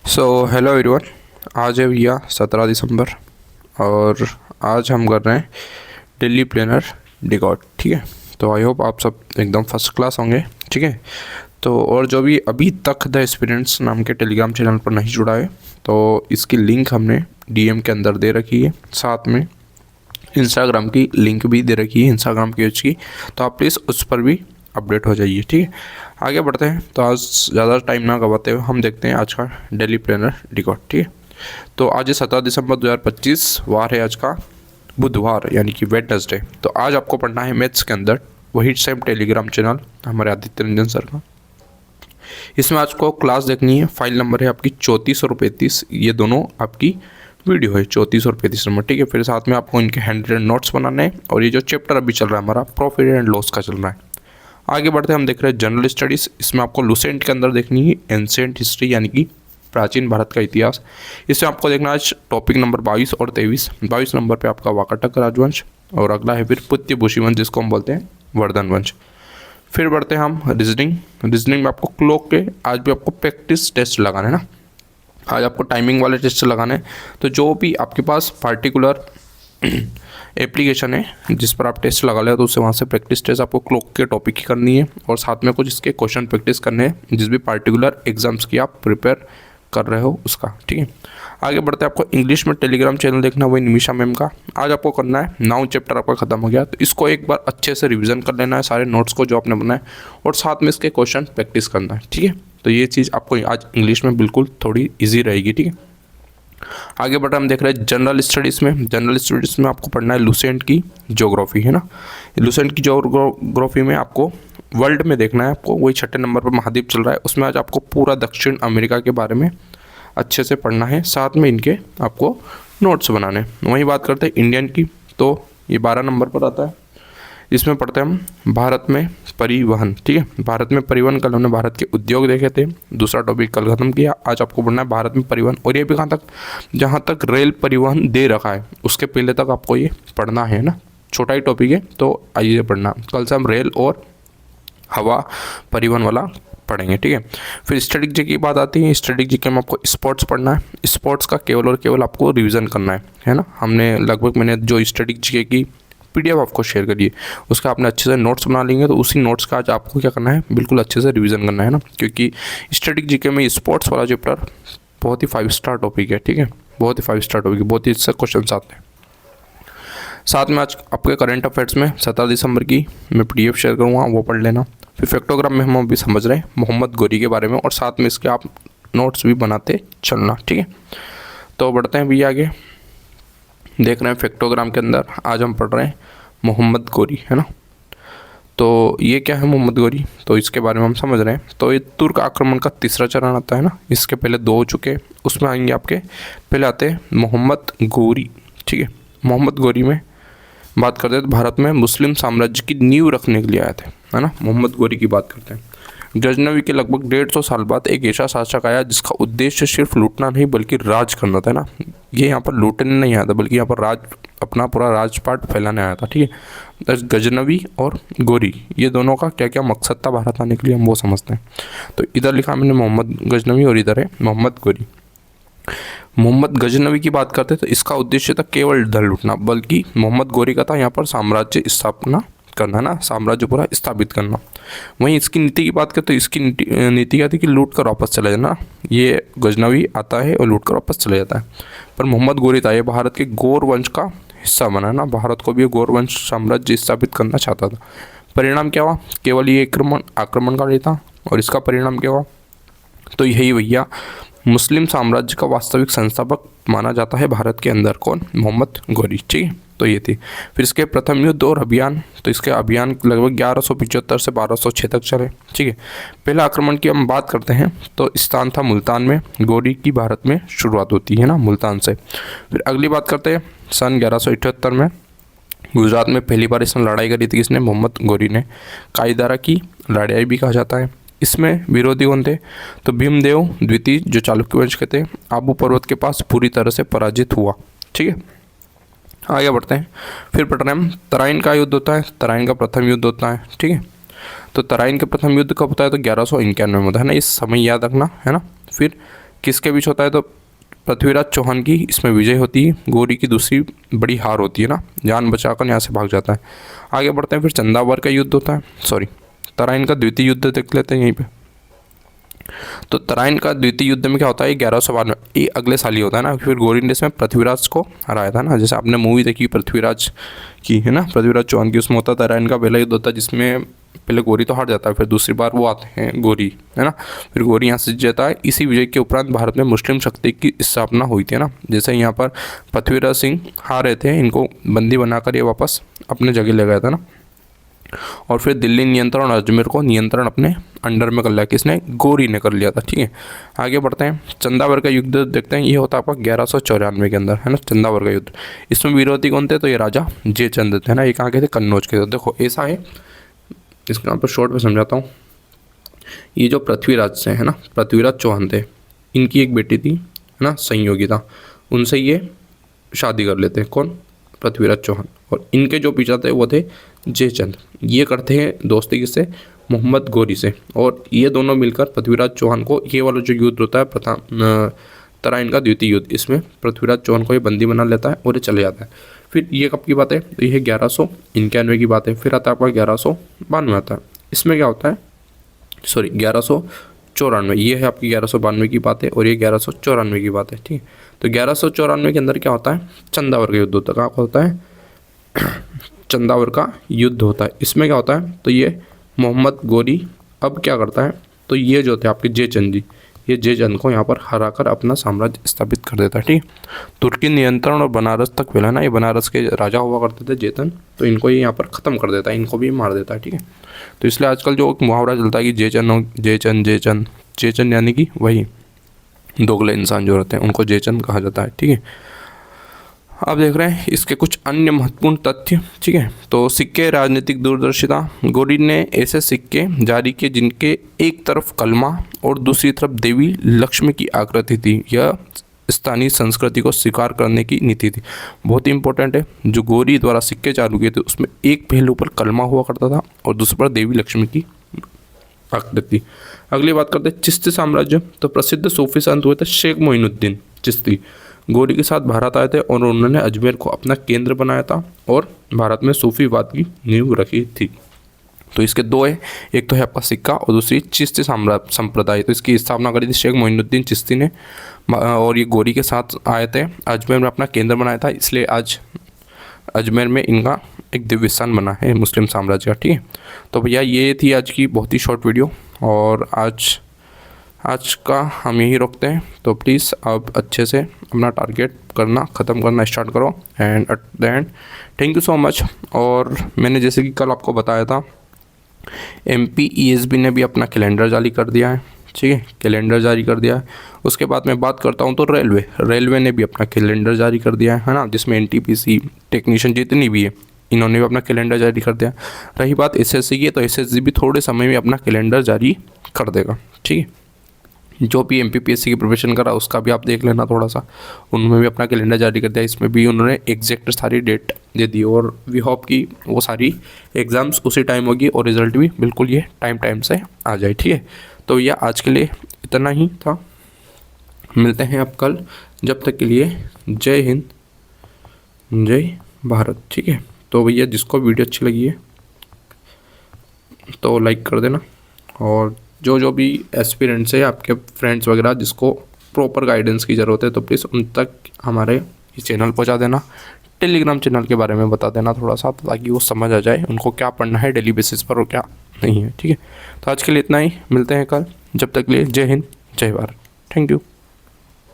So hello everyone. आज है भैया 17 दिसंबर और आज हम कर रहे हैं डेली प्लानर डिकॉर्ड। ठीक है, तो आई होप आप सब एकदम फर्स्ट क्लास होंगे। ठीक है, तो और जो भी अभी तक द एक्सपीरियंस नाम के टेलीग्राम चैनल पर नहीं जुड़ा है तो इसकी लिंक हमने डीएम के अंदर दे रखी है, साथ में इंस्टाग्राम की लिंक भी दे रखी है, इंस्टाग्राम पेज की, तो आप प्लीज़ उस पर भी अपडेट हो जाइए। ठीक है, आगे बढ़ते हैं। तो आज ज़्यादा टाइम ना गवाते हुए हम देखते हैं आज का डेली प्लानर डिकॉर्ड। ठीक है, तो आज है 17 दिसंबर 2025, वार है आज का बुधवार यानी कि वेडनेसडे। तो आज आपको पढ़ना है मैथ्स के अंदर वही सेम टेलीग्राम चैनल हमारे आदित्य रंजन सर का। इसमें आज को क्लास देखनी है। फाइल नंबर है आपकी 34 और 35, ये दोनों आपकी वीडियो है 34 और 35 नंबर। ठीक है, फिर साथ में आपको इनके हैंड रिटन नोट्स बनाने हैं और ये जो चैप्टर अभी चल रहा है हमारा प्रॉफिट एंड लॉस का चल रहा है। आगे बढ़ते हैं, हम देख रहे हैं जनरल स्टडीज़। इसमें आपको लुसेंट के अंदर देखनी है एंशिएंट हिस्ट्री यानी कि प्राचीन भारत का इतिहास। इसमें आपको देखना है टॉपिक नंबर 22 और 23। 22 नंबर पे आपका वाकाटक राजवंश और अगला है फिर पुत्यभूषी वंश जिसको हम बोलते हैं वर्धन वंश। फिर बढ़ते हैं हम रीजनिंग में आपको क्लॉक के आज भी आपको प्रैक्टिस टेस्ट लगाने ना, आज आपको टाइमिंग वाले टेस्ट लगाने हैं। तो जो भी आपके पास पार्टिकुलर एप्लीकेशन है जिस पर आप टेस्ट लगा ले तो उससे वहाँ से प्रैक्टिस टेस्ट आपको क्लॉक के टॉपिक की करनी है और साथ में कुछ इसके क्वेश्चन प्रैक्टिस करने हैं जिस भी पार्टिकुलर एग्जाम्स की आप प्रिपेयर कर रहे हो उसका। ठीक है, आगे बढ़ते हैं। आपको इंग्लिश में टेलीग्राम चैनल देखना है वही निमिषा मैम का। आज आपको करना है 9 चैप्टर आपका खत्म हो गया, तो इसको एक बार अच्छे से रिविजन कर लेना है सारे नोट्स को जो आपने बनाए और साथ में इसके क्वेश्चन प्रैक्टिस करना है। ठीक है, तो ये चीज़ आपको आज इंग्लिश में बिल्कुल थोड़ी ईजी रहेगी। ठीक है, आगे बढ़ा हम देख रहे हैं जनरल स्टडीज़ में। जनरल स्टडीज़ में आपको पढ़ना है लुसेंट की ज्योग्राफी है ना। लुसेंट की ज्योग्राफी में आपको वर्ल्ड में देखना है, आपको वही 6 नंबर पर महाद्वीप चल रहा है उसमें आज आपको पूरा दक्षिण अमेरिका के बारे में अच्छे से पढ़ना है, साथ में इनके आपको नोट्स बनाने हैं। वहीं बात करते हैं इंडियन की, तो ये 12 नंबर पर आता है। इसमें पढ़ते हैं हम भारत में परिवहन। ठीक है, भारत में परिवहन, कल हमने भारत के उद्योग देखे थे, दूसरा टॉपिक कल खत्म किया। आज आपको पढ़ना है भारत में परिवहन और ये भी कहाँ तक, जहाँ तक रेल परिवहन दे रखा है उसके पहले तक आपको ये पढ़ना है ना। छोटा ही टॉपिक है तो आइए पढ़ना। कल से हम रेल और हवा परिवहन वाला पढ़ेंगे। ठीक है, फिर स्टैटिक जी की बात आती है। स्टैटिक जी के में आपको स्पोर्ट्स पढ़ना है। स्पोर्ट्स का केवल और केवल आपको रिवीजन करना है ना। मैंने जो स्टैटिक जी की पीडीएफ आपको शेयर करिए, उसका आपने अच्छे से नोट्स बना लेंगे तो उसी नोट्स का आज आपको क्या करना है, बिल्कुल अच्छे से रिवीजन करना है ना, क्योंकि स्टैटिक जीके में स्पोर्ट्स वाला चैप्टर बहुत ही 5 स्टार टॉपिक है। ठीक है, बहुत ही 5 स्टार टॉपिक है, बहुत ही इससे क्वेश्चन आते हैं। साथ में आज आपके करंट अफेयर्स में 17 दिसंबर की मैं पीडीएफ शेयर करूँगा, वो पढ़ लेना। फिर फैक्टोग्राम में हम अभी समझ रहे हैं मोहम्मद गोरी के बारे में और साथ में इसके आप नोट्स भी बनाते चलना। ठीक है, तो बढ़ते हैं भैया आगे। देख रहे हैं फैक्टोग्राम के अंदर आज हम पढ़ रहे हैं मोहम्मद गोरी है ना। तो ये क्या है मोहम्मद गोरी, तो इसके बारे में हम समझ रहे हैं। तो ये तुर्क आक्रमण का तीसरा चरण आता है ना, इसके पहले 2 हो चुके, उसमें आएंगे आपके पहले आते हैं मोहम्मद गोरी। ठीक है, मोहम्मद गोरी में बात करते हैं तो भारत में मुस्लिम साम्राज्य की नींव रखने के लिए आए थे है ना। मोहम्मद गोरी की बात करते हैं। गजनवी के लगभग 150 साल बाद एक ऐसा शासक आया जिसका उद्देश्य सिर्फ लूटना नहीं बल्कि राज करना था ना। ये यहाँ पर लूटने नहीं आया था बल्कि यहाँ पर राज, अपना पूरा राजपाट फैलाने आया था। ठीक है, गजनवी और गोरी ये दोनों का क्या क्या मकसद था भारत आने के लिए हम वो समझते हैं। तो इधर लिखा मैंने मोहम्मद गजनवी और इधर है मोहम्मद गोरी। मोहम्मद गजनवी की बात करते तो इसका उद्देश्य था केवल धन लूटना, बल्कि मोहम्मद गोरी का था यहाँ पर साम्राज्य स्थापना करना ना, साम्राज्य पूरा स्थापित करना। वहीं इसकी नीति की बात करें तो इसकी नीति क्या थी कि लूट कर वापस चला जाना। ये गजनवी आता है और लूट कर वापस चला जाता है, पर मोहम्मद गोरी था ये भारत के गौर वंश का हिस्सा बना ना, भारत को भी गौर वंश साम्राज्य स्थापित करना चाहता था। परिणाम क्या हुआ, केवल ये आक्रमणकारी था और इसका परिणाम क्या हुआ, तो यही भैया मुस्लिम साम्राज्य का वास्तविक संस्थापक माना जाता है भारत के अंदर कौन, मोहम्मद गोरी। ठीक है, तो ये थी। फिर इसके प्रथम युद्ध और अभियान, तो इसके अभियान लगभग 1175 से 1206 तक चले। ठीक है, पहला आक्रमण की हम बात करते हैं तो स्थान था मुल्तान में, गोरी की भारत में शुरुआत होती है ना मुल्तान से। फिर अगली बात करते हैं सन 1178 में गुजरात में पहली बार इसने लड़ाई करी थी, किसने, मोहम्मद गोरी ने। काईदारा की लड़ाई भी कहा जाता है। इसमें विरोधी कौन थे, तो भीमदेव द्वितीय जो चालुक्य वंश के थे, आबू पर्वत के पास पूरी तरह से पराजित हुआ। ठीक है, आगे बढ़ते हैं। फिर पढ़ रहे हैं हम तराइन का युद्ध होता है, तराइन का प्रथम युद्ध होता है। ठीक है, तो तराइन के प्रथम युद्ध कब होता है, तो 1191 में होता है ना, इस समय याद रखना है ना। फिर किसके बीच होता है, तो पृथ्वीराज चौहान की इसमें विजय होती है, गौरी की दूसरी बड़ी हार होती है ना, जान बचाकर यहाँ से भाग जाता है। आगे बढ़ते हैं, फिर चंदावर का युद्ध होता है, सॉरी तराइन का द्वितीय युद्ध देख लेते हैं यहीं पे। तो तराइन का द्वितीय युद्ध में क्या होता है, 1192, ये अगले साल ही होता है ना। फिर गौरी ने इसमें पृथ्वीराज को हराया था ना, जैसे आपने मूवी देखी पृथ्वीराज की है ना, पृथ्वीराज चौहान की, उसमें होता है तराइन का पहला युद्ध होता है, जिसमें पहले गौरी तो हार जाता है, फिर दूसरी बार वो आते हैं गौरी, है ना। फिर गौरी यहाँ से जीत जाता है। इसी विजय के उपरांत भारत में मुस्लिम शक्ति की स्थापना हुई थी ना। जैसे यहाँ पर पृथ्वीराज सिंह हार रहे थे, इनको बंदी बनाकर ये वापस अपने जगह ले गया था ना। और फिर दिल्ली नियंत्रण और अजमेर को नियंत्रण अपने अंडर में कर लिया, किसने, गौरी ने कर लिया था, ठीक है। आगे बढ़ते हैं, चंदावर का युद्ध देखते हैं। ये होता है आपका 1194 के अंदर, है ना, चंदावर का युद्ध। इसमें विरोधी कौन थे, तो ये राजा जयचंद थे ना। ये कहाँ के थे, कन्नौज के थे। देखो ऐसा है, इसके यहाँ पर शॉर्ट में समझाता हूँ। ये जो पृथ्वीराज से है ना, पृथ्वीराज चौहान थे, इनकी एक बेटी थी, है ना, संयोगिता, उनसे ये शादी कर लेते हैं, कौन, पृथ्वीराज चौहान। और इनके जो पिता थे वो थे जयचंद। ये करते हैं दोस्ती किससे, मोहम्मद गौरी से। और ये दोनों मिलकर पृथ्वीराज चौहान को, ये वाला जो युद्ध होता है प्रथम तराइन का द्वितीय युद्ध, इसमें पृथ्वीराज चौहान को ये बंदी बना लेता है और ये चले जाता है। फिर ये कब की बात है, तो ये 1191 की बात है। फिर आता है आपका 1192 आता है। इसमें क्या होता है, सॉरी 1194, ये है आपकी 1192 की बात है, और ये 1194 की बात है, ठीक है। तो 1194 के अंदर क्या होता है, चंदावर का युद्ध होता है। क्या होता है, चंदावर का युद्ध होता है। इसमें क्या होता है, तो ये मोहम्मद गौरी अब क्या करता है, तो ये जो थे आपके जयचंद जी, ये जयचंद को यहाँ पर हराकर अपना साम्राज्य स्थापित कर देता है, ठीक। तुर्की नियंत्रण और बनारस तक फैला ना, ये बनारस के राजा हुआ करते थे जयचंद, तो इनको ये यहाँ पर ख़त्म कर देता है, इनको भी मार देता है, ठीक है। तो इसलिए आजकल जो मुहावरा चलता है कि जयचंद जयचंद जयचंद जयचंद, यानी कि वही दोगले इंसान जो रहते हैं उनको जयचंद कहा जाता है, ठीक है। अब देख रहे हैं इसके कुछ अन्य महत्वपूर्ण तथ्य, ठीक है। तो सिक्के, राजनीतिक दूरदर्शिता। गौरी ने ऐसे सिक्के जारी किए जिनके एक तरफ कलमा और दूसरी तरफ देवी लक्ष्मी की आकृति थी। यह स्थानीय संस्कृति को स्वीकार करने की नीति थी। बहुत ही इंपॉर्टेंट है, जो गौरी द्वारा सिक्के चालू किए थे उसमें एक पहलू पर कलमा हुआ करता था और दूसरे पर देवी लक्ष्मी की आकृति। अगली बात करते हैं चिश्ती साम्राज्य। तो प्रसिद्ध सूफी संत हुए थे शेख मोइनुद्दीन चिश्ती, गौरी के साथ भारत आए थे और उन्होंने अजमेर को अपना केंद्र बनाया था और भारत में सूफीवाद की नींव रखी थी। तो इसके दो है, एक तो है आपका सिक्का और दूसरी चिश्ती संप्रदाय। तो इसकी स्थापना करी थी शेख मोइनुद्दीन चिश्ती ने, और ये गौरी के साथ आए थे, अजमेर में अपना केंद्र बनाया था, इसलिए आज अजमेर में इनका एक दिव्य स्थान बना है मुस्लिम साम्राज्य का, ठीक है। तो भैया ये थी आज की बहुत ही शॉर्ट वीडियो, और आज का हम यही रोकते हैं। तो प्लीज़ आप अच्छे से अपना टारगेट करना ख़त्म करना स्टार्ट करो। And at the end thank you so much. और मैंने जैसे कि कल आपको बताया था, MPESB ने भी अपना कैलेंडर जारी कर दिया है, ठीक है, कैलेंडर जारी कर दिया है। उसके बाद मैं बात करता हूँ तो रेलवे ने भी अपना कैलेंडर जारी कर दिया है ना, जिसमें NTPC टेक्नीशियन जितनी भी है इन्होंने भी अपना कैलेंडर जारी कर दिया। रही बात SSC की, तो SSC भी थोड़े समय में अपना कैलेंडर जारी कर देगा, ठीक है। जो भी MPPSC की प्रिपरेशन करा उसका भी आप देख लेना थोड़ा सा, उनमें भी अपना कैलेंडर जारी कर दिया। इसमें भी उन्होंने एग्जैक्ट सारी डेट दे दी, और वी होप कि वो सारी एग्ज़ाम्स उसी टाइम होगी और रिज़ल्ट भी बिल्कुल ये टाइम से आ जाए, ठीक है। तो यह आज के लिए इतना ही था, मिलते हैं अब कल। जब तक के लिए जय हिंद जय भारत, ठीक है। तो भैया जिसको वीडियो अच्छी लगी है तो लाइक कर देना, और जो भी एस्पिरेंट्स है आपके फ्रेंड्स वगैरह जिसको प्रॉपर गाइडेंस की ज़रूरत है, तो प्लीज़ उन तक हमारे इस चैनल पहुंचा देना। टेलीग्राम चैनल के बारे में बता देना थोड़ा सा, ताकि वो समझ आ जाए उनको क्या पढ़ना है डेली बेसिस पर और क्या नहीं है, ठीक है। तो आज के लिए इतना ही, मिलते हैं कल। जब तक के लिए जय हिंद जय भारत, थैंक यू।